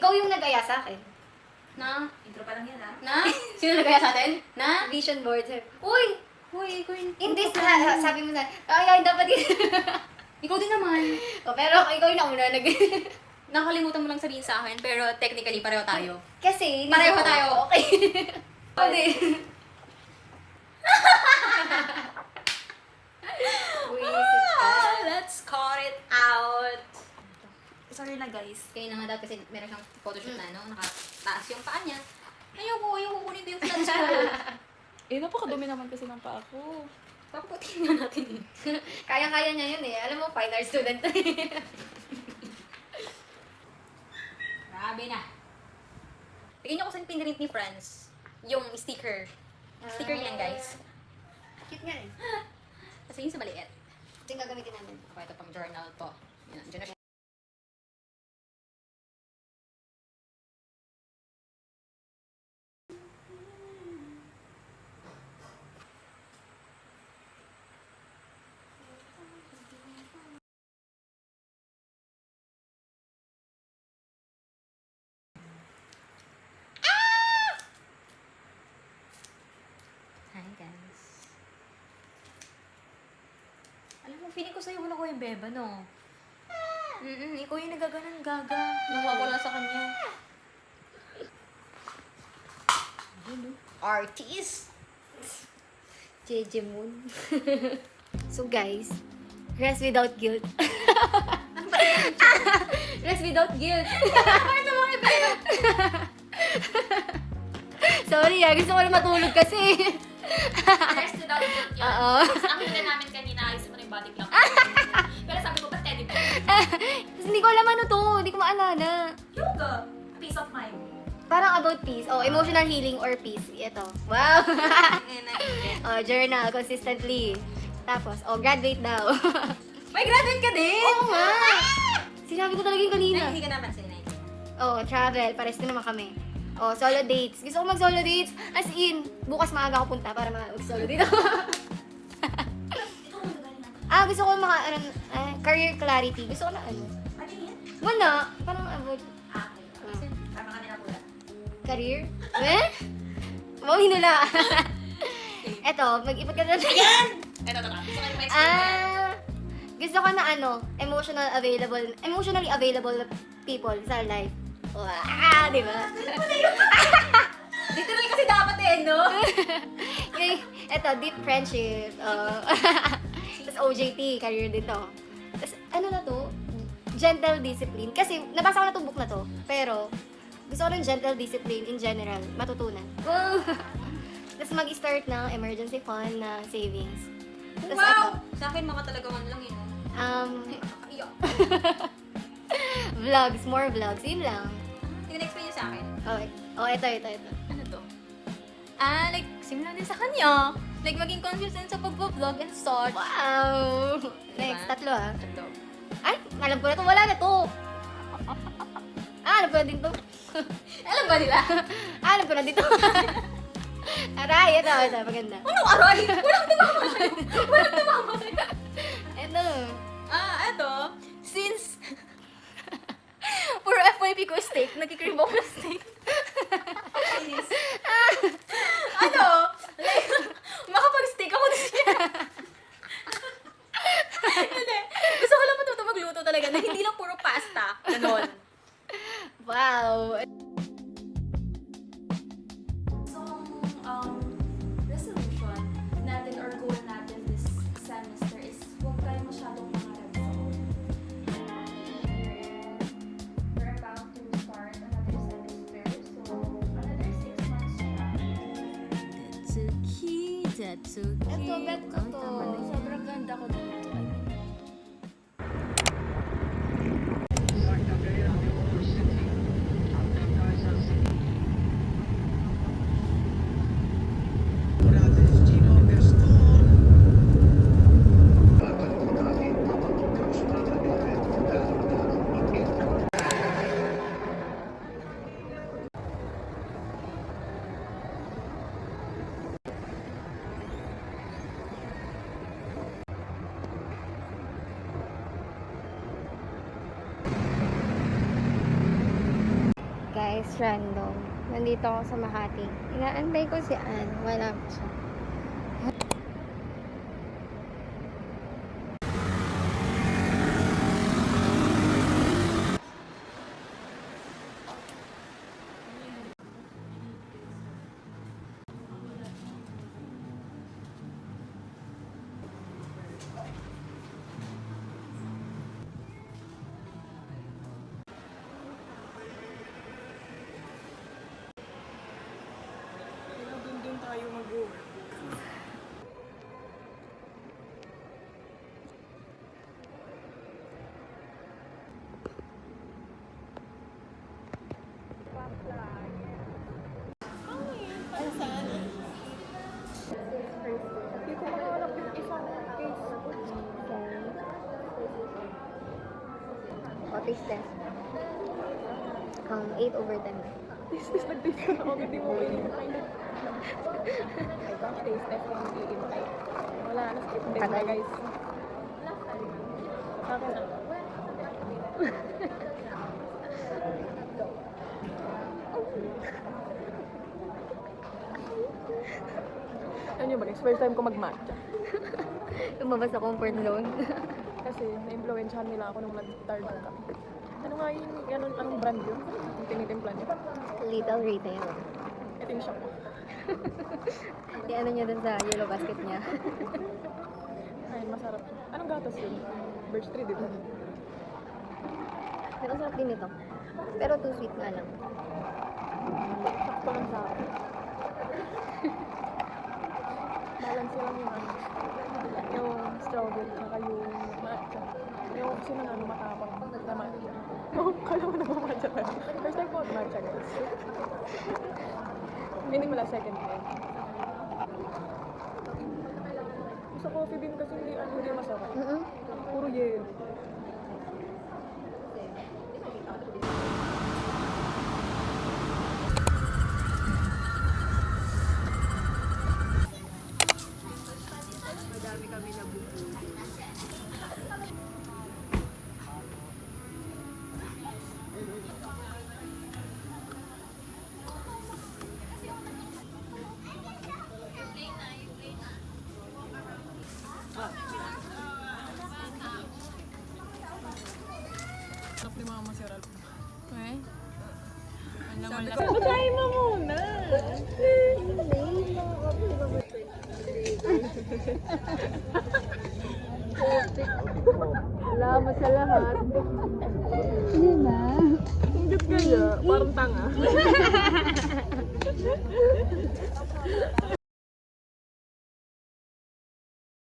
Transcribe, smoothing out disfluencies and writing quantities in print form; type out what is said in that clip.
Ikaw yung nag-aya sa akin. Na? Intro pa lang yan, ha? Na? Sino nagaya sa atin? Na? Vision board. Uy! Uy, ikaw yung... Hindi, sabi mo na, ay, dapat yun. Ikaw din naman. Oh, pero ikaw yung nauna nag... Nakalimutan mo lang sabihin sa akin, pero technically pareho tayo. Kasi, Pareho tayo. Okay. Hindi. Buisit ka. Let's call it out. Sorry na, guys. Kaya na nga daw kasi meron siyang photoshoot na, no? Nakataas yung paa niya. Ayoko kunin ko yung flags ko. Eh, napakadumi naman kasi ng paa ko. Papuputin nga natin eh. Kaya-kaya niya yun eh. Alam mo, fine art student. Grabe na. Bigyan niyo ko sa pinrint ni Franz. Yung sticker. Sticker yan, guys. Cute nga eh. Kasi yung sa maliit. Ito yung gagamitin namin. Ako, ito pang journal to. Yan, dyan na siya. Hi, guys. Alam mo, feeling ko sa'yo wala ko yung beba, no? Ikaw yung nagaganan gaga. Nawawala sa kanya. Artist! JJ Moon. So guys, rest without guilt. Rest without guilt. Sorry gusto ko na matulog kasi. Rest without guilt yun. Oo. Ang hila namin kanina, ayos mo na yung body clock. Pero sabi ko, ba't teddy bear? Kasi hindi ko alam ano to, hindi ko maalala. Yoga. Peace of mind. Parang about peace. Oh, emotional healing or peace. Ito. Wow. Oh, journal consistently. Tapos, graduate daw. May graduate ka din! Oo nga. Sinabi ko talaga yung kanina. Hindi ka naman sinay. Oh, travel. Pares din naman kami. Oh, solo dates. Gusto ko mag-solo dates. As in, bukas maaga ako punta para mag-solo date ako. Gusto ko career clarity. Gusto ko na ano. Ano yun? Wala. Parang about Okay. Tama ka nila pula. career. Eh? Wow, hinula. Eto, mag-ipot ka na. Ayan! Ito. Gusto ko yung explain. Gusto ko na emotionally available people sa life. Di ba? Dito rin kasi dapat eh, no? Eto, deep friendship. Tapos OJT, career din to. Tapos ano na to? Gentle discipline. Kasi nabasa ko na tong book na to. Pero gusto ko ng gentle discipline in general. Matutunan. Tapos mag-start ng emergency fund na savings. Tapos Wow! Sa akin, mga talagang ano lang yun. ito, vlogs, more vlogs. Yun lang. Hindi na-explain niya sa akin. Okay. Ito. Ano to? Like, similar din sa kanya. Like, maging consistent sa pag-vlog and such. Wow! Next, Diba? tatlo ah. Ito. Ay, alam ko na to. Wala na to. Alam ko na din to. Alam ba nila? Alam ko na dito. Aray, ito. Maganda. Anong aray? Walang tumama sa'yo. Walang tumama sa'yo. Ito. Ito. Since puro FYP ko steak, nagkikrib ako ng steak. Ano? Like, makapag-steak ako din siya. Hindi. Gusto ko lang matuto magluto talaga na hindi lang puro pasta. Ganon. Wow. So, resolution natin or goal natin this semester is huwag tayo masyadong mangarap sa goal. We're about to start another semester, so another 6 months na. That's okay. Ito, bet ko to. Sobrang ganda ko dito. guys, random. Nandito ako sa Makati. Inaantay ko si Ann. Wala pa siya. Doon din tayo mag-work. Hindi ko makalap yung isang case. O, taste test. 8/10. Taste nag-taste ka na ako, hindi mo i-impay. Ay, gosh, taste test ko i-impay. Wala na, skip din na guys. Sa akin na. Ano yun ba guys, first time ko mag-matcha. Lumabas sa comfort zone. Kasi na-influensyahan nila ako nung nag-Target kami. Ano nga yun, anong brand yun? Yung tinitimpla niya. Little retail. Ito yung shop ko. Ano niya dun sa yellow basket niya. Ayun, masarap. Anong gatas yun? Birch tree, di ba? Pero ang sarap din ito. Pero too sweet nga lang. Sakto lang sa akin. Balance lang yung ano. Yung strawberry, tsaka yung matcha. Yung kasi nang ano, matapang na matcha. Oh, kala mo nag-matcha tayo. First time ko mag-matcha, guys. Hindi pala second time. Sa coffee bean kasi hindi masarap. Puro yelo. Sarap ni Mama si Ralph. Eh? Patay mo muna! Salamat sa lahat. Hindi na. Ang cute kaya, parang tanga.